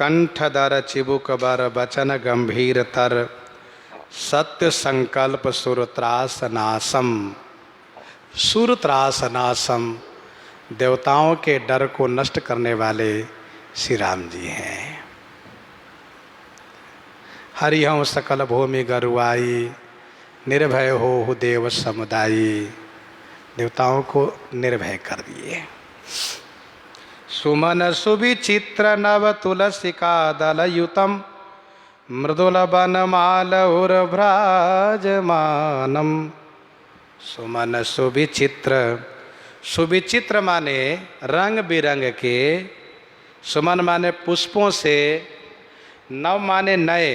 कंठदर चिबुक बर बचन गंभीर तर, सत्य संकल्प सुरत्रास नासम। सुरत्रास नासम, देवताओं के डर को नष्ट करने वाले श्री राम जी हैं। हरिहं सकल भूमि गरुआई, निर्भय हो देव समुदायी। देवताओं को निर्भय कर दिए। सुमन सुविचित्र नव तुलसिका दलयुतम, मृदुल बनमाल उर्भ्राजमानम। सुमन सुविचित्र, सुविचित्र माने रंग बिरंग के, सुमन माने पुष्पों से, नव माने नए,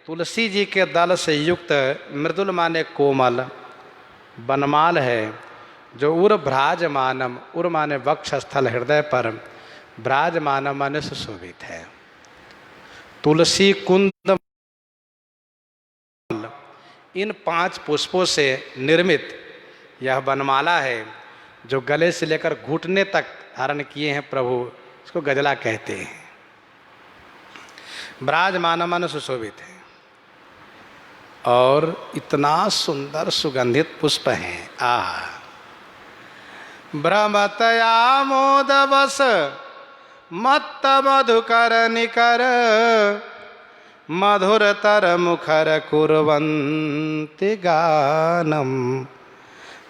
तुलसी जी के दल से युक्त, मृदुल माने कोमल, बनमाल है जो उर्भ्राजमानम, उर माने वक्षस्थल हृदय पर, भ्राजमानम माने सुशोभित है। तुलसी कुंद, इन 5 पुष्पों से निर्मित यह बनमाला है जो गले से लेकर घुटने तक धारण किए हैं प्रभु, इसको गजला कहते हैं। भ्राजमानम माने सुशोभित है और इतना सुंदर सुगंधित पुष्प हैं। आह, भ्रमतया मोद बस मत्त मधुकर निकर, मधुरतर मुखर कुर्वन्ति गानम।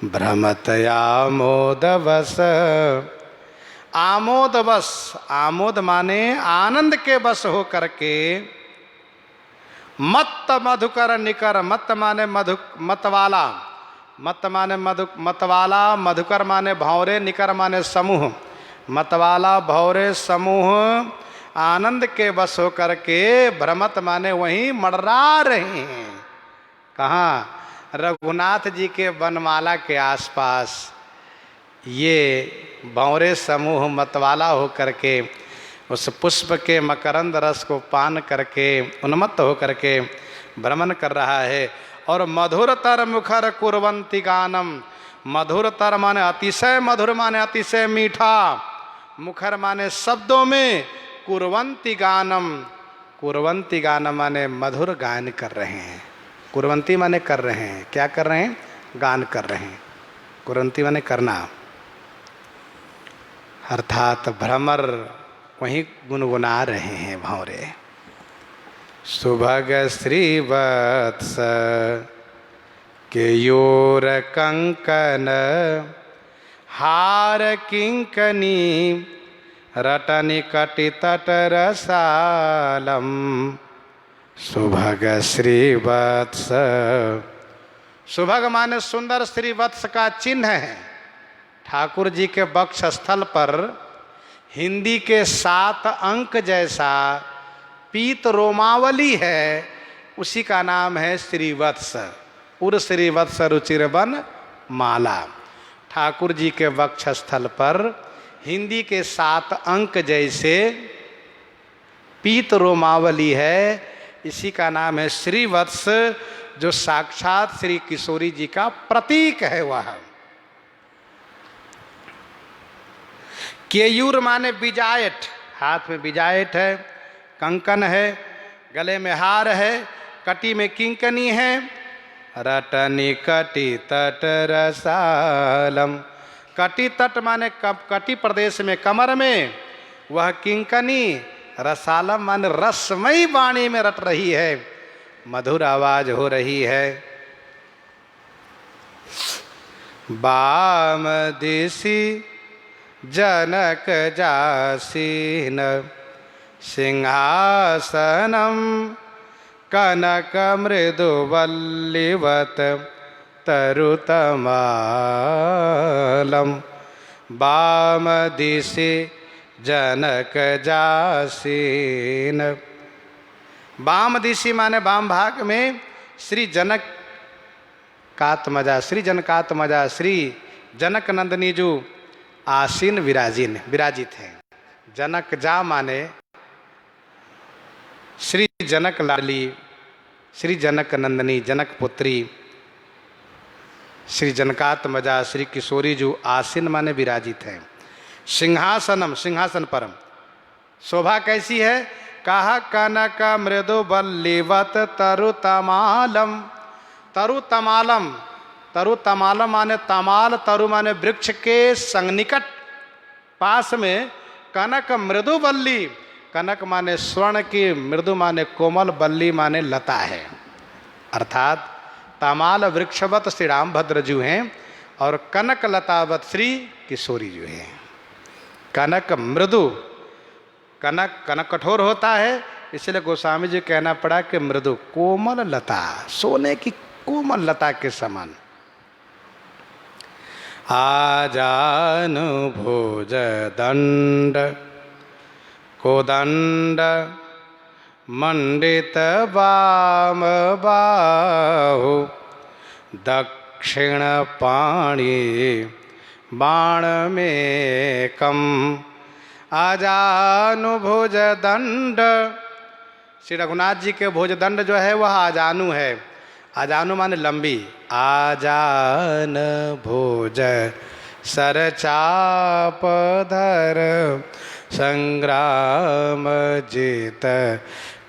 भ्रमतया मोद बस, आमोद बस, आमोद माने आनंद के बस हो करके, मत्त मधुकर निकर, मत्त माने मधु, मतवाला, मत माने मधु, मतवाला, मधुकर माने भौरे, निकर माने समूह, मतवाला भौरे समूह आनंद के बस हो करके, भ्रमत माने वहीं मंडरा रहे हैं। कहाँ? रघुनाथ जी के वनमाला के आसपास ये भौरे समूह मतवाला हो करके उस पुष्प के मकरंद रस को पान करके उन्मत्त हो करके भ्रमण कर रहा है। और मधुरतर मुखर कुर्वन्ति गानम, मधुरतर माने अतिशय मधुर, माने अतिशय मीठा, मुखर माने शब्दों में, कुर्वन्ति गानम, कुर्वन्ति गानम माने मधुर गान कर रहे हैं। कुर्वन्ति माने कर रहे हैं, क्या कर रहे हैं? गान कर रहे हैं। कुर्वन्ति माने करना, अर्थात भ्रमर वहीं गुनगुना रहे हैं भौरे। सुभग श्रीवत्स केयूर कंकन, हार किंकनी रटनि कटि तट रसालम। सुभग श्रीवत्स, सुभग माने सुंदर, श्रीवत्स का चिन्ह है। ठाकुर जी के वक्ष स्थल पर हिंदी के 7 अंक जैसा पीत रोमावली है, उसी का नाम है श्रीवत्स। उर श्रीवत्स रुचिरवन माला। ठाकुर जी के वक्ष स्थल पर हिंदी के 7 अंक जैसे पीत रोमावली है, इसी का नाम है श्रीवत्स, जो साक्षात श्री किशोरी जी का प्रतीक है। वह केयूर माने बिजायत, हाथ में बिजायत है, कंकन है, गले में हार है, कटी में किंकनी है। रटनी कटी तट रसालम, कटी तट माने कटी प्रदेश में, कमर में वह किंकनी, रसालम माने रसमयी वाणी में रट रही है, मधुर आवाज हो रही है। बाम दिशि जनक जासीन, सिंहासनम कनक मृदुवल्लिवत तरुतमालम। बाम दिशि जनक जासीन, वाम दिशि माने वाम भाग में श्री जनक कात्मजा, श्री जनकात्मजा, श्री जनक नंदिनी जो आसीन विराजित हैं। जनक जा माने श्री जनक लाडली, श्री जनक नंदिनी, जनक पुत्री, श्री जनकात्मजा, श्री किशोरी जो आसीन माने विराजित हैं। सिंहासनम, सिंहासन पर शोभा कैसी है? कहा कनक मृदु बल्लीवत तरु तमालम। तरु तमालम, तरु तमालम माने तमाल, तरु माने वृक्ष के संनिकट पास में कनक मृदु बल्ली। कनक माने स्वर्ण की, मृदु माने कोमल, बल्ली माने लता है। अर्थात तमाल वृक्षवत श्री रामभद्र जी हैं और कनक लतावत श्री किशोरी जी हैं। कनक मृदु, कनक कनक कठोर होता है, इसलिए गोस्वामी जी कहना पड़ा कि मृदु कोमल लता, सोने की कोमल लता के समान। आजानुभुज दंड कोदंड मंडित वाम बाहु दक्षिण पाणी बाण में कम। आजानुभुज दंड, श्री रघुनाथ जी के भुज दंड जो है वह आजानु है। आजानु माने लंबी। आजान भुज सरचाप धर संग्राम जित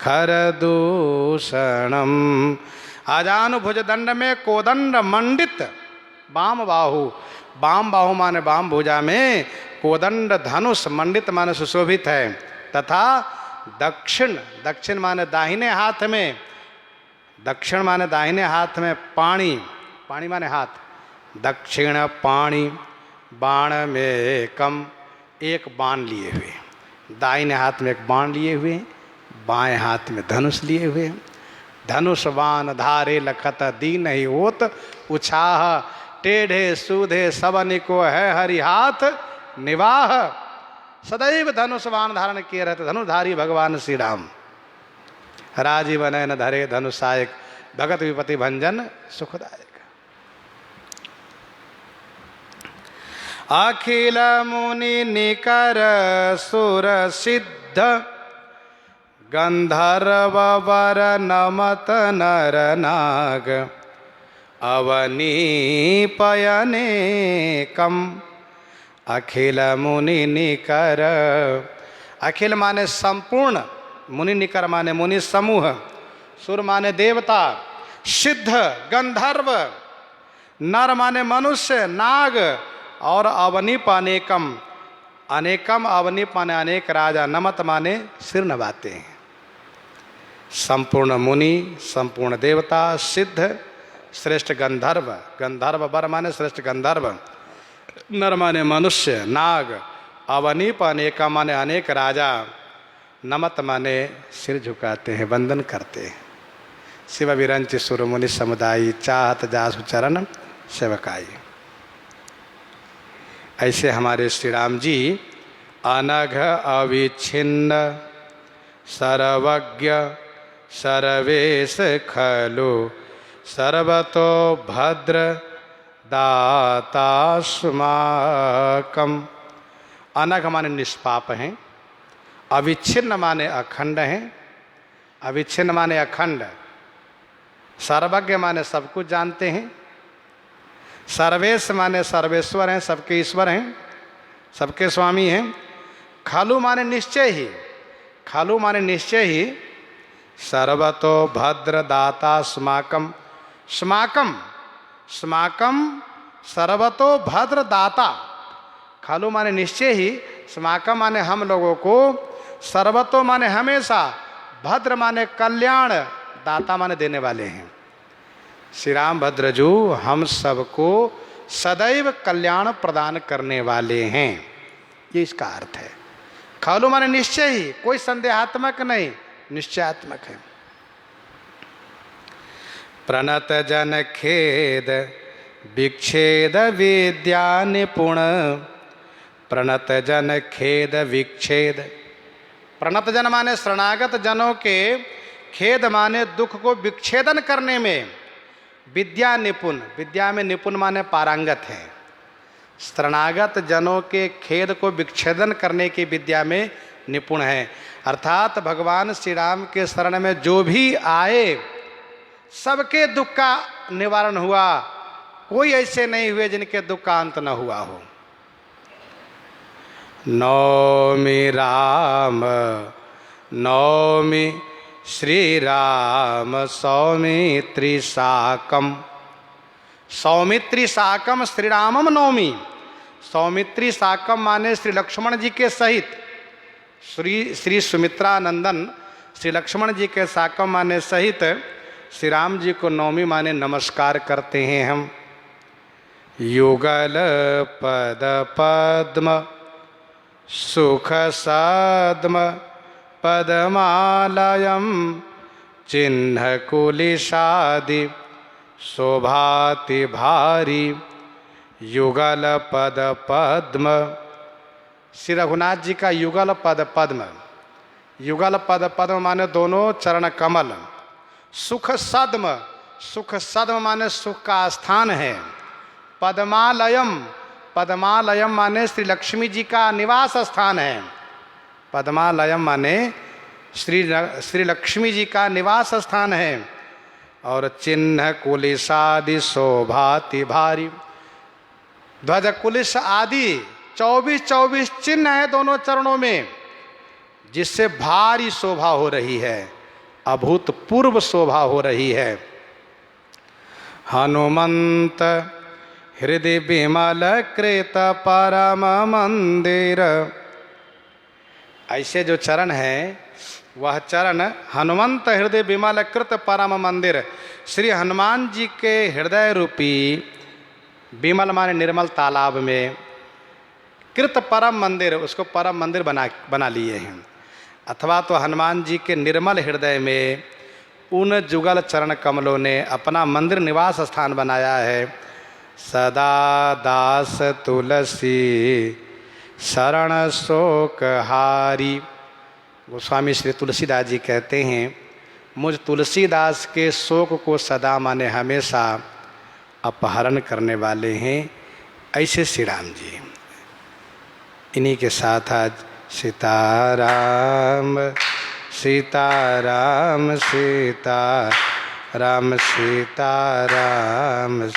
खर दूषणम। आजानु भुज दंड में कोदंड मंडित बाम बाहु, बाम बाहु माने बाम भुजा में, कोदंड धनुष, मंडित माने सुशोभित है। तथा दक्षिण, दक्षिण माने दाहिने हाथ में, दक्षिण माने दाहिने हाथ में पाणी, पाणी माने हाथ, दक्षिण पाणी बाण में कम, एक बाण लिए हुए, दाहिने हाथ में एक बाण लिए हुए, बाएं हाथ में धनुष लिए हुए। धनुष बाण धारे लखत दीन ही होत, उछाह टेढ़े सूधे सबन को है हरि हाथ निवाह। सदैव धनुष बाण धारण किए रहते धनुधारी भगवान श्री राम। राजीव नयन धरे धनुषायक, भगत विपति भंजन सुखदायक। अखिल मुनि निकर सुर सिद्ध, गंधर्व वर नमत नर नाग, अवनी पयने कम। अखिल मुनि निकर, अखिल माने संपूर्ण, मुनि निकर माने मुनि समूह, सुर माने देवता, सिद्ध गंधर्व, नर माने मनुष्य, नाग, और अवनीप अनेकम, अनेकम अवनीप माने अनेक राजा, नमत माने सिर नवाते हैं। संपूर्ण मुनि, संपूर्ण देवता, सिद्ध, श्रेष्ठ गंधर्व, गंधर्व वर माने श्रेष्ठ गंधर्व, नर माने मनुष्य, नाग, अवनीप अनेका माने अनेक राजा, नमत माने सिर झुकाते हैं, वंदन करते हैं। शिव विरंच सुर मुनि समुदायी, चाहत जासु चरण सेवकाई। ऐसे हमारे श्री राम जी अनघ अविच्छिन्न सर्वज्ञ सर्वेश खलु सर्वतो भद्र दाता स्माकम। अनघ माने निष्पाप हैं, अविच्छिन्न माने अखंड हैं, अविच्छिन्न माने अखंड, सर्वज्ञ माने सब कुछ जानते हैं, सर्वेश माने सर्वेश्वर हैं, सबके ईश्वर हैं, सबके स्वामी हैं। खालू माने निश्चय ही, खालू माने निश्चय ही, सर्वतो भद्र दाता स्माकम, स्माकम, स्माकम सर्वतो भद्र दाता। खालू माने निश्चय ही, स्माकम माने हम लोगों को, सर्वतो माने हमेशा, भद्र माने कल्याण, दाता माने देने वाले हैं। श्री राम भद्रजू हम सबको सदैव कल्याण प्रदान करने वाले हैं, ये इसका अर्थ है। खालू माने निश्चय ही, कोई संदेहात्मक नहीं, निश्चयात्मक है। प्रणत जन खेद विक्षेद विद्या निपुण, प्रणत जन खेद विक्षेद। प्रणत जन माने शरणागत जनों के, खेद माने दुख को विच्छेदन करने में, विद्या निपुण, विद्या में निपुण माने पारंगत है। शरणागत जनों के खेद को विच्छेदन करने की विद्या में निपुण है। अर्थात भगवान श्री राम के शरण में जो भी आए सबके दुख का निवारण हुआ, कोई ऐसे नहीं हुए जिनके दुख का अंत न हुआ हो। नौमि राम नौमि श्रीराम सौमित्री साकम। सौमित्री साकम श्रीरामम नौमी। सौमित्री साकम माने श्री लक्ष्मण जी के सहित, श्री सुमित्रा नंदन श्री लक्ष्मण जी के साकम माने सहित श्री राम जी को नौमी माने नमस्कार करते हैं हम। युगल पद पद्म सुख सद्म पदमालयम चिन्ह कुलिशादि शोभाति भारी युगल पद पद्म। श्री रघुनाथ जी का युगल पद पद्म, युगल पद पद्म माने दोनों चरण कमल। सुख सद्म, सुख सद्म माने सुख का स्थान है। पद्मालयम, पद्मालयम माने श्री लक्ष्मी जी का निवास स्थान है। पद्मालयम माने श्री लक्ष्मी जी का निवास स्थान है। और चिन्ह कुलिस आदि शोभाति भारी, ध्वज कुलिस आदि 24 चिन्ह है दोनों चरणों में, जिससे भारी शोभा हो रही है, अभूतपूर्व शोभा हो रही है। हनुमंत हृदय विमल कृत परम मंदिर। ऐसे जो चरण है वह चरण हनुमंत हृदय विमल कृत परम मंदिर, श्री हनुमान जी के हृदय रूपी, विमल माने निर्मल तालाब में, कृत परम मंदिर, उसको परम मंदिर बना लिए हैं। अथवा तो हनुमान जी के निर्मल हृदय में उन जुगल चरण कमलों ने अपना मंदिर निवास स्थान बनाया है। सदा दास तुलसी शरण शोक हारी। गोस्वामी श्री तुलसीदास जी कहते हैं, मुझ तुलसीदास के शोक को सदा माने हमेशा अपहरण करने वाले हैं ऐसे श्री राम जी। इन्हीं के साथ आज सीताराम सीताराम सीताराम सीताराम।